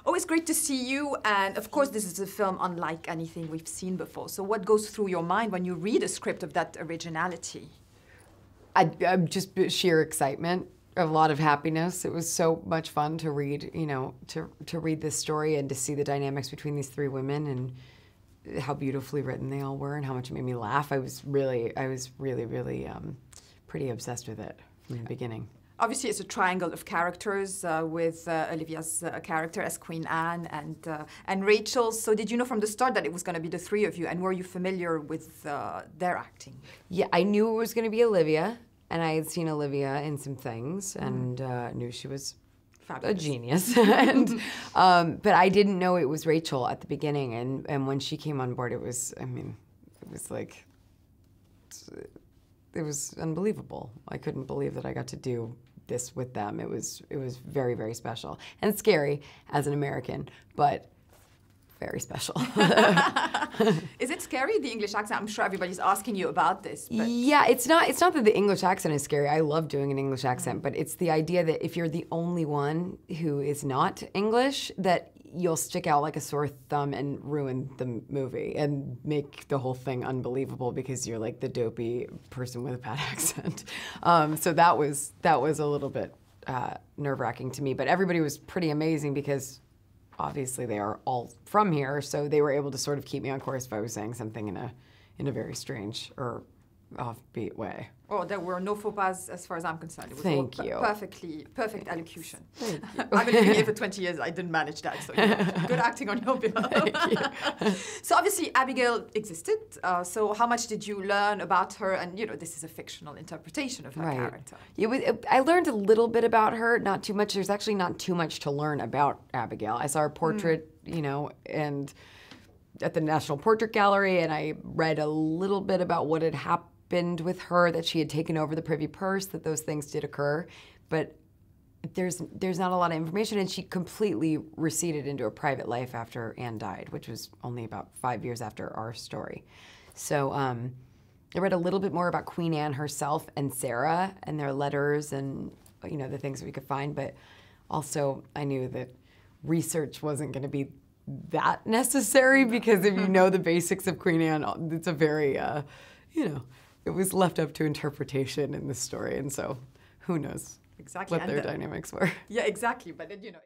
Always great to see you, and of course this is a film unlike anything we've seen before. So what goes through your mind when you read a script of that originality? I'm just sheer excitement, a lot of happiness. It was so much fun to read, you know, to read this story and to see the dynamics between these three women and how beautifully written they all were and how much it made me laugh. I was really pretty obsessed with it from the beginning. Obviously, it's a triangle of characters with Olivia's character as Queen Anne and Rachel. So did you know from the start that it was going to be the three of you, and were you familiar with their acting? Yeah, I knew it was going to be Olivia, and I had seen Olivia in some things, and knew she was fabulous. A genius. And, but I didn't know it was Rachel at the beginning, and when she came on board, it was, I mean, it was like, it was unbelievable. I couldn't believe that I got to do this with them. It was very, very special and scary as an American, but very special. Is it scary, the English accent? I'm sure everybody's asking you about this. But... Yeah, it's not that the English accent is scary. I love doing an English accent, but it's the idea that if you're the only one who is not English, that you'll stick out like a sore thumb and ruin the movie and make the whole thing unbelievable because you're like the dopey person with a bad accent. So that was a little bit nerve-wracking to me, but everybody was pretty amazing because obviously they are all from here, so they were able to sort of keep me on course if I was saying something in a very strange or offbeat way. Oh, there were no faux pas as far as I'm concerned. It was Thank you. Perfect elocution. Thank you. I've been living here for 20 years. I didn't manage that, so good acting on your behalf. Thank you. So obviously Abigail existed. So how much did you learn about her? And you know, this is a fictional interpretation of her character. I learned a little bit about her, not too much. There's actually not too much to learn about Abigail. I saw her portrait, you know, and at the National Portrait Gallery, and I read a little bit about what had happened with her, that she had taken over the Privy Purse, that those things did occur, but there's not a lot of information, and she completely receded into a private life after Anne died, which was only about 5 years after our story. So I read a little bit more about Queen Anne herself and Sarah and their letters and, you know, the things that we could find, but also I knew that research wasn't going to be that necessary because if you know the basics of Queen Anne, it's a very, you know, it was left up to interpretation in this story, and so who knows exactly what their dynamics were. Yeah, exactly. But you know.